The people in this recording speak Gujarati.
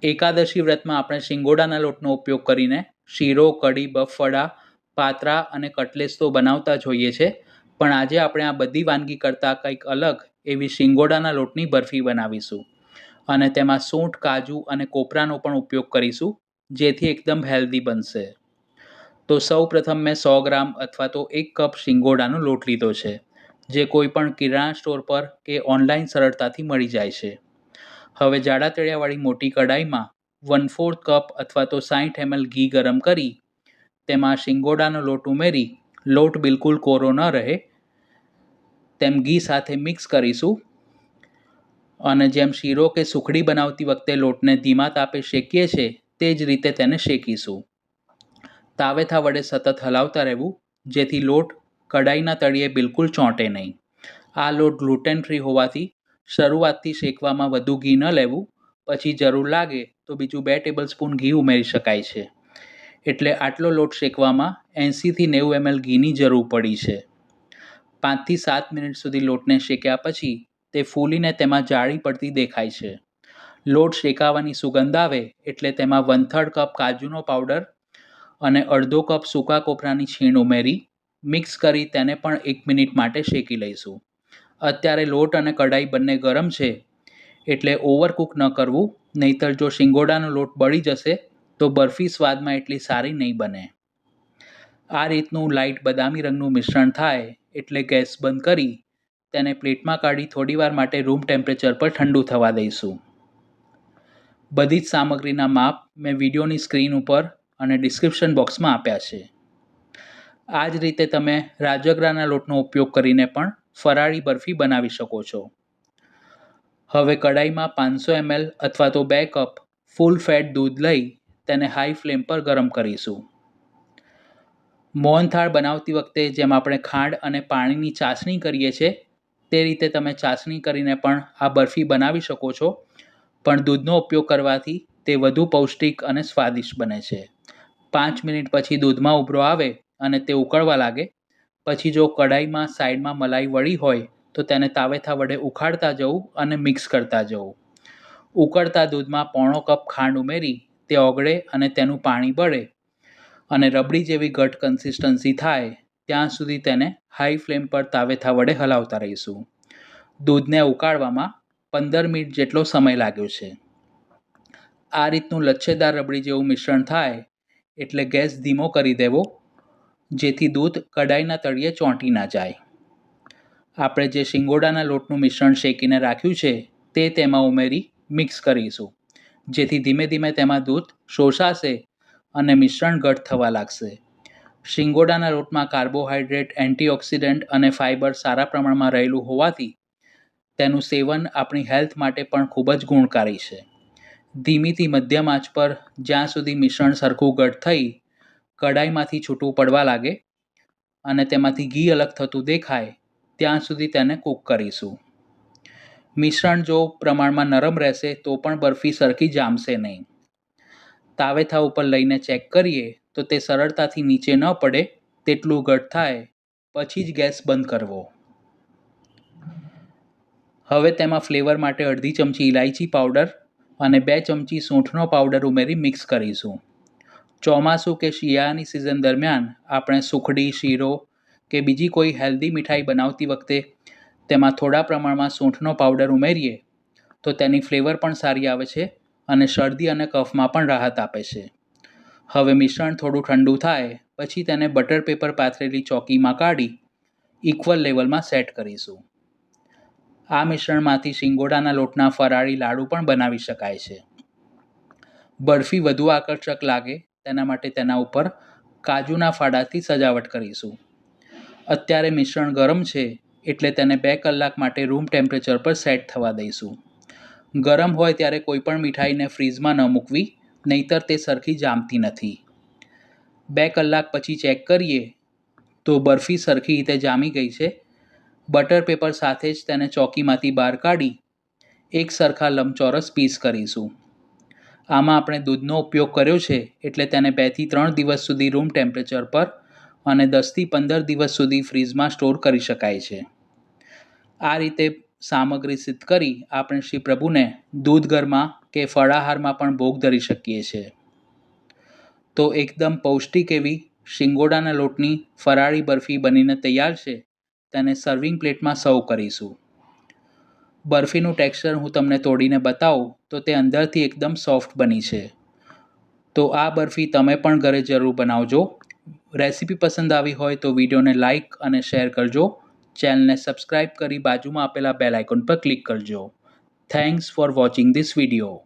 એકાદશી વ્રતમાં આપણે શિંગોડાના લોટનો ઉપયોગ કરીને શીરો, કઢી, બફવડા, પાતરા અને કટલેસ તો બનાવતા જ હોઈએ છે, પણ આજે આપણે આ બધી વાનગી કરતાં કંઈક અલગ એવી શિંગોડાના લોટની બરફી બનાવીશું અને તેમાં સૂંઠ, કાજુ અને કોપરાનો પણ ઉપયોગ કરીશું, જેથી એકદમ હેલ્ધી બનશે. તો સૌ પ્રથમ મેં 100 ગ્રામ અથવા તો 1 કપ શિંગોડાનો લોટ લીધો છે, જે કોઈ પણ કિરાણા સ્ટોર પર કે ઓનલાઈન સરળતાથી મળી જાય છે. હવે જાડા તળિયાવાળી મોટી કડાઈમાં 1/4 કપ અથવા તો 60 ml ઘી ગરમ કરી તેમાં શિંગોડાનો લોટ ઉમેરી લોટ બિલકુલ કોરો ન રહે તેમ ઘી સાથે મિક્સ કરીશું અને જેમ શીરો કે સુખડી બનાવતી વખતે લોટને ધીમા તાપે શેકીએ છીએ તે જ રીતે તેને શેકીશું. તાવેથા વડે સતત હલાવતા રહેવું, જેથી લોટ કડાઈના તળિયે બિલકુલ ચોંટે નહીં. આ લોટ ગ્લુટેન ફ્રી હોવાથી શરૂઆતથી શેકવામાં વધુ ઘી ન લેવું, પછી જરૂર લાગે તો બીજું 2 ટેબલસ્પૂન ઘી ઉમેરી શકાય છે. એટલે આટલો લોટ શેકવામાં 80 થી 90 ml ઘીની જરૂર પડી છે. 5 થી 7 મિનિટ સુધી લોટને શેક્યા પછી તે ફૂલીને તેમાં જાળી પડતી દેખાય છે. લોટ શેકાવાની સુગંધ આવે એટલે તેમાં 1/3 કપ કાજુનો પાવડર અને અડધો કપ સૂકા કોપરાની છીણ ઉમેરી મિક્સ કરી તેને પણ 1 મિનિટ માટે શેકી લઈશું. અત્યારે લોટ અને કઢાઈ બંને ગરમ છે, એટલે ઓવરકુક ન કરવું, નહીતર જો શિંગોડાનો લોટ બળી જશે તો બરફી સ્વાદમાં એટલી સારી નહીં બને. આ રીતનું લાઇટ બદામી રંગનું મિશ્રણ થાય એટલે ગેસ બંધ કરી તેને પ્લેટમાં કાઢી થોડીવાર માટે રૂમ ટેમ્પરેચર પર ઠંડુ થવા દઈશું. બધી જ સામગ્રીના માપ મેં વિડીયોની સ્ક્રીન ઉપર અને ડિસ્ક્રિપ્શન બોક્સમાં આપ્યા છે. આ જ રીતે તમે રાજગરાના લોટનો ઉપયોગ કરીને પણ ફરાળી બરફી બનાવી શકો છો. હવે કડાઈમાં 500 ml અથવા તો 2 કપ ફૂલ ફેટ દૂધ લઈ તેને હાઈ ફ્લેમ પર ગરમ કરીશું. મોહનથાળ બનાવતી વખતે જેમ આપણે ખાંડ અને પાણીની ચાસણી કરીએ છીએ તે રીતે તમે ચાસણી કરીને પણ આ બરફી બનાવી શકો છો, પણ દૂધનો ઉપયોગ કરવાથી તે વધુ પૌષ્ટિક અને સ્વાદિષ્ટ બને છે. 5 મિનિટ પછી દૂધમાં ઉભરો આવે અને તે ઉકળવા લાગે પછી જો કડાઈમાં સાઈડમાં મલાઈ વળી હોય તો તેને તાવેથા વડે ઉખાડતા જવું અને મિક્સ કરતા જવું. ઉકળતા દૂધમાં 1/4 કપ ખાંડ ઉમેરી તે ઓગળે અને તેનું પાણી બળે અને રબડી જેવી ઘટ કન્સિસ્ટન્સી થાય ત્યાં સુધી તેને હાઈ ફ્લેમ પર તાવેથા વડે હલાવતા રહીશું. દૂધને ઉકાળવામાં 15 મિનિટ જેટલો સમય લાગ્યો છે. આ રીતનું લચ્છેદાર રબડી જેવું મિશ્રણ થાય એટલે ગેસ ધીમો કરી દેવો, જેથી દૂધ કડાઈના તળિયે ચોંટી ના જાય. આપણે જે શિંગોડાના લોટનું મિશ્રણ શેકીને રાખ્યું છે તે તેમાં ઉમેરી મિક્સ કરીશું, જેથી ધીમે ધીમે તેમાં દૂધ શોષાશે અને મિશ્રણ ઘટ થવા લાગશે. શિંગોડાના લોટમાં કાર્બોહાઈડ્રેટ, એન્ટીઓક્સિડન્ટ અને ફાઇબર સારા પ્રમાણમાં રહેલું હોવાથી તેનું સેવન આપણી હેલ્થ માટે પણ ખૂબ જ ગુણકારી છે. ધીમીથી મધ્યમ આંચ પર જ્યાં સુધી મિશ્રણ સરખું ઘટ થઈ કડાઈમાંથી છૂટું પડવા લાગે અને તેમાંથી ઘી અલગ થતું દેખાય ત્યાં સુધી તેને કૂક કરીશું. મિશ્રણ જો પ્રમાણમાં નરમ રહેશે તો પણ બરફી સરખી જામશે નહીં. તાવેથા ઉપર લઈને ચેક કરીએ તો તે સરળતાથી નીચે ન પડે તેટલું ઘટ થાય પછી જ ગેસ બંધ કરવો. હવે તેમાં ફ્લેવર માટે અડધી ચમચી ઇલાયચી પાવડર અને 2 ચમચી સૂંઠનો પાવડર ઉમેરી મિક્સ કરીશું. ચોમાસું કે શિયાળાની સિઝન દરમિયાન આપણે સુખડી, શીરો કે બીજી કોઈ હેલ્ધી મીઠાઈ બનાવતી વખતે તેમાં થોડા પ્રમાણમાં સૂંઠનો પાવડર ઉમેરીએ તો તેની ફ્લેવર પણ સારી આવે છે અને શરદી અને કફમાં પણ રાહત આપે છે. હવે મિશ્રણ થોડું ઠંડુ થાય પછી તેને બટર પેપર પાથરેલી ચોકીમાં કાઢી ઇક્વલ લેવલમાં સેટ કરીશું. આ મિશ્રણમાંથી શિંગોડાના લોટના ફરાળી લાડુ પણ બનાવી શકાય છે. બરફી વધુ આકર્ષક લાગે તેના માટે તેના ઉપર કાજુના ફાડાથી સજાવટ કરીશું. અત્યારે મિશ્રણ ગરમ છે એટલે તેને 2 કલાક માટે રૂમ ટેમ્પરેચર પર સેટ થવા દઈશું. ગરમ હોય ત્યારે કોઈપણ મીઠાઈને ફ્રીઝમાં ન મૂકવી, નહીતર તે સરખી જામતી નથી. 2 કલાક પછી ચેક કરીએ તો બરફી સરખી રીતે જામી ગઈ છે. બટર પેપર સાથે જ તેને ચોકીમાંથી બહાર કાઢી એક સરખા લંબચોરસ પીસ કરીશું. આમાં આપણે દૂધનો ઉપયોગ કર્યો છે એટલે તેને 2 થી 3 દિવસ સુધી રૂમ ટેમ્પરેચર પર અને 10 થી 15 દિવસ સુધી ફ્રીઝમાં સ્ટોર કરી શકાય છે. આ રીતે સામગ્રી સિદ્ધ કરી આપણે શ્રી પ્રભુને દૂધ ઘરમાં કે ફળાહારમાં પણ ભોગ ધરી શકીએ છીએ. તો એકદમ પૌષ્ટિક એવી શિંગોડાના લોટની ફરાળી બરફી બનીને તૈયાર છે. તેને સર્વિંગ પ્લેટમાં સર્વ કરીશું. બરફીનું ટેક્સચર હું તમને તોડીને બતાવું તો તે અંદરથી એકદમ સોફ્ટ બની છે. તો આ બરફી તમે પણ ઘરે જરૂર બનાવજો. રેસીપી પસંદ આવી હોય તો વિડીયોને લાઇક અને શેર કરજો. ચેનલને સબસ્ક્રાઇબ કરી બાજુમાં આપેલા બેલ આઇકોન પર ક્લિક કરજો. Thanks for watching this video.